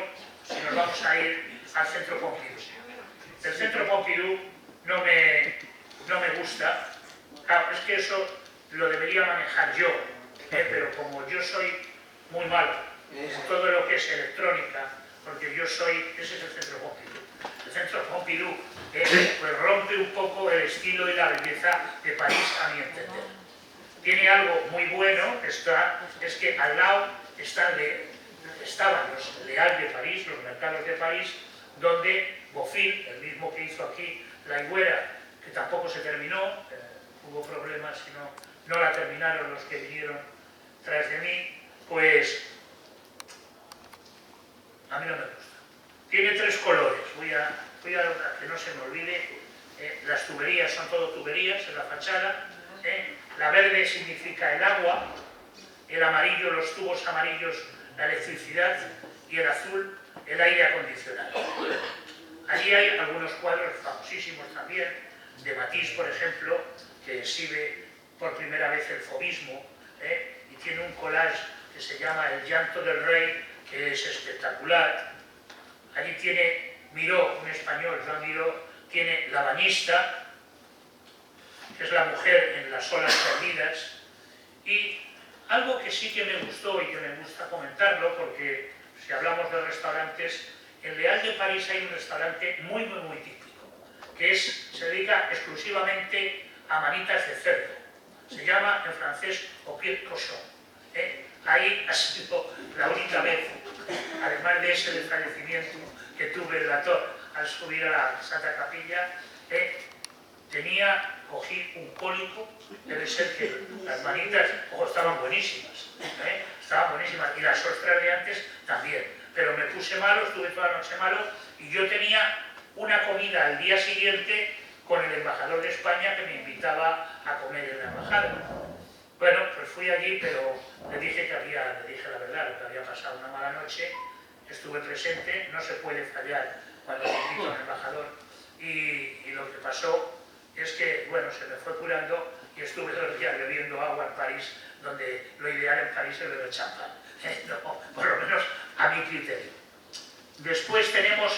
si nos vamos a ir al Centro Pompidou. El Centro Pompidou no me gusta, claro, es que eso lo debería manejar yo, pero como yo soy muy malo en todo lo que es electrónica, porque ese es el Centro Pompidou. El Centro Pompidou pues rompe un poco el estilo y la belleza de París, a mi entender. Tiene algo muy bueno, es que al lado estaban los Leal de París, los mercados de París, donde Bofill, el mismo que hizo aquí La Higuera, que tampoco se terminó, hubo problemas y no la terminaron los que vinieron tras de mí, pues a mí no me gusta. Tiene 3 colores, voy a que no se me olvide, las tuberías son todo tuberías en la fachada, la verde significa el agua, el amarillo, los tubos amarillos, la electricidad, y el azul, el aire acondicionado. Allí hay algunos cuadros famosísimos también, de Matisse, por ejemplo, que exhibe por primera vez el fauvismo, y tiene un collage que se llama El llanto del rey, que es espectacular. Allí tiene Miró, un español, Joan Miró, tiene La bañista, que es la mujer en las olas perdidas, y algo que sí que me gustó y que me gusta comentarlo, porque si hablamos de restaurantes, en Leal de París hay un restaurante muy típico, que se dedica exclusivamente a manitas de cerdo. Se llama en francés au pied de cochon. Ahí ha sido la única vez, además de ese desfallecimiento que tuve en la torre al subir a la Santa Capilla, cogí un cólico, debe ser que las manitas estaban buenísimas, y las ostras de antes también, pero me puse malo, estuve toda la noche malo, y yo tenía una comida al día siguiente con el embajador de España que me invitaba a comer en la embajada. Bueno, pues fui allí, pero le dije la verdad, lo que había pasado una mala noche, estuve presente, no se puede fallar cuando se invita a un embajador, y lo que pasó es que, bueno, se me fue curando y estuve 2 días bebiendo agua en París, donde lo ideal en París es beber champán, no, por lo menos a mi criterio. Después tenemos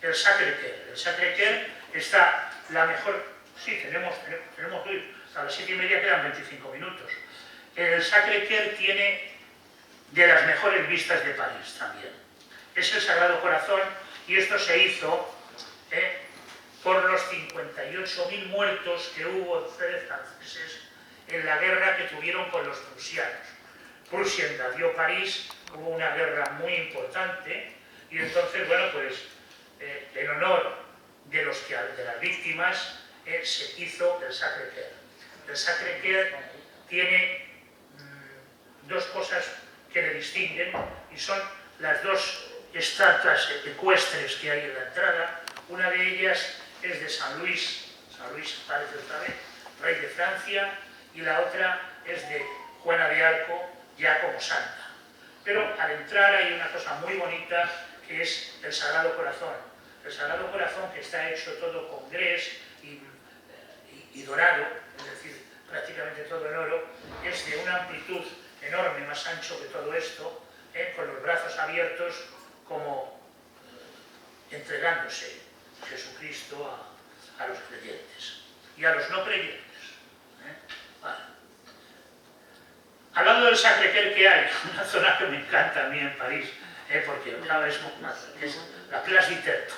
el Sacré-Cœur. El Sacré-Cœur está la mejor... Sí, tenemos hoy, a las 7:30 quedan 25 minutos. El Sacré-Cœur tiene de las mejores vistas de París también. Es el Sagrado Corazón, y esto se hizo por los 58.000 muertos que hubo franceses en la guerra que tuvieron con los prusianos. Prusia invadió París, hubo una guerra muy importante, y entonces, bueno, pues en honor de las víctimas se hizo el Sacré-Cœur. El Sacré-Cœur tiene 2 cosas que le distinguen, y son las 2 estatuas ecuestres que hay en la entrada. Una de ellas es de San Luis parece otra vez, rey de Francia, y la otra es de Juana de Arco, ya como santa. Pero al entrar hay una cosa muy bonita que es el Sagrado Corazón. El Sagrado Corazón, que está hecho todo con grés y dorado, es decir, prácticamente todo en oro, es de una amplitud enorme, más ancho que todo esto, con los brazos abiertos, como entregándose Jesucristo a los creyentes y a los no creyentes. Vale. Al lado del Sacré-Cœur, que hay una zona que me encanta a mí en París, porque claro, es la Place du Tertre.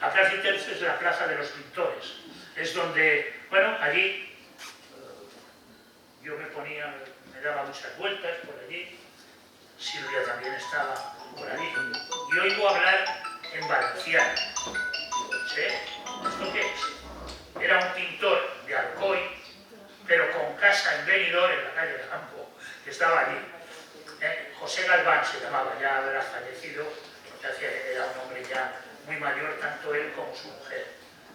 La Place du Tertre es la plaza de los pintores. Es donde, bueno, allí yo me daba muchas vueltas por allí. Silvia también estaba por allí. Y oigo hablar en valenciano. ¿Sí? ¿Esto qué es? Era un pintor de Alcoy, pero con casa en Benidorm, en la calle de Campo, que estaba allí. José Galván se llamaba, ya habrá fallecido, porque era un hombre ya muy mayor, tanto él como su mujer.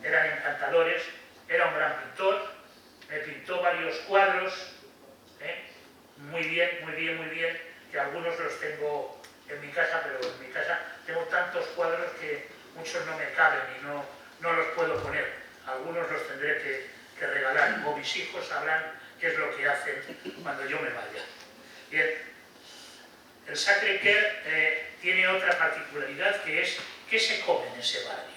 Eran encantadores, era un gran pintor, me pintó varios cuadros, muy bien, muy bien, muy bien, que algunos los tengo en mi casa, pero en mi casa tengo tantos cuadros que muchos no me caben y no los puedo poner. Algunos los tendré que regalar, o mis hijos sabrán qué es lo que hacen cuando yo me vaya. Bien. El Sacré-Cœur tiene otra particularidad, que es ¿qué se come en ese barrio?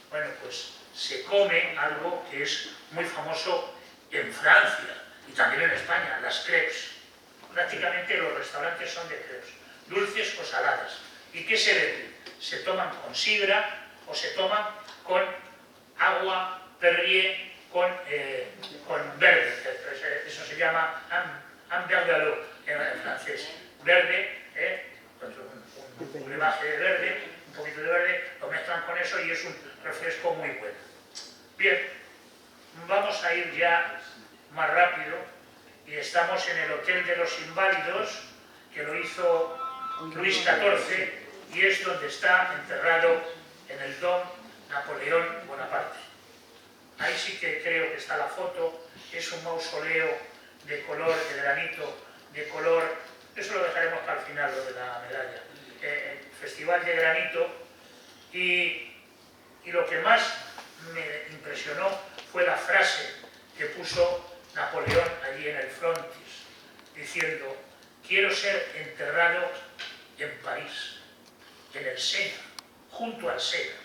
Bueno, pues se come algo que es muy famoso en Francia y también en España, las crepes. Prácticamente los restaurantes son de crepes, dulces o saladas. ¿Y qué se bebe? Se toman con sidra o se toman con agua Perrier con verde. Eso se llama un verre en francés. Verde, un brebaje de verde, un poquito de verde, lo mezclan con eso y es un refresco muy bueno. Bien, vamos a ir ya más rápido y estamos en el Hotel de los Inválidos, que lo hizo Luis XIV y es donde está enterrado en el Dom Napoleón Bonaparte. Ahí sí que creo que está la foto, es un mausoleo de color, de granito, de color. Eso lo dejaremos para el final, lo de la medalla. Festival de granito. Y lo que más me impresionó fue la frase que puso Napoleón allí en el frontis, diciendo: quiero ser enterrado en París, en el Sena, junto al Sena,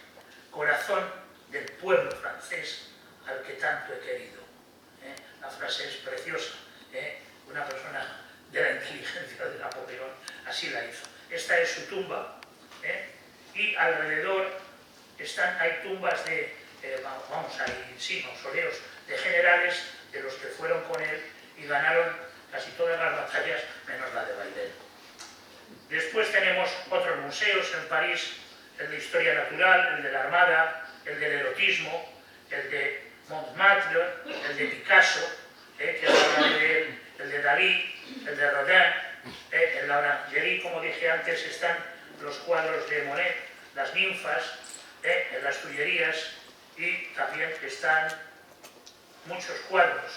corazón del pueblo francés al que tanto he querido. La frase es preciosa. Una persona de la inteligencia de Napoleón así la hizo. Esta es su tumba, y alrededor hay tumbas de, mausoleos de generales de los que fueron con él y ganaron casi todas las batallas, menos la de Bailén. Después tenemos otros museos en París, el de Historia Natural, el de la Armada, el del erotismo, el de Montmartre, el de Picasso, que habla de él, el de Dalí, el de Rodin. En la Orangerie, como dije antes, están los cuadros de Monet, las ninfas, en las Tullerías, y también están muchos cuadros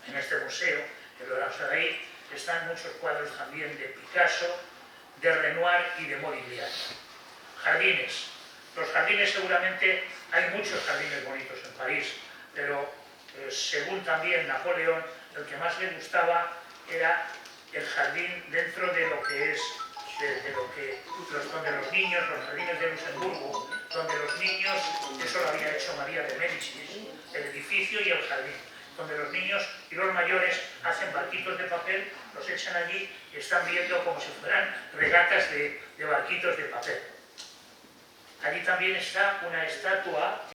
en este museo, en la Orangerie, están muchos cuadros también de Picasso, de Renoir y de Modigliani. Jardines. Los jardines, seguramente hay muchos jardines bonitos en París, pero según también Napoleón, el que más le gustaba era el jardín dentro de lo que es, donde los niños, los jardines de Luxemburgo, donde los niños, eso lo había hecho María de Médicis, el edificio y el jardín, donde los niños y los mayores hacen barquitos de papel, los echan allí y están viendo como si fueran regatas de barquitos de papel. Allí también está una estatua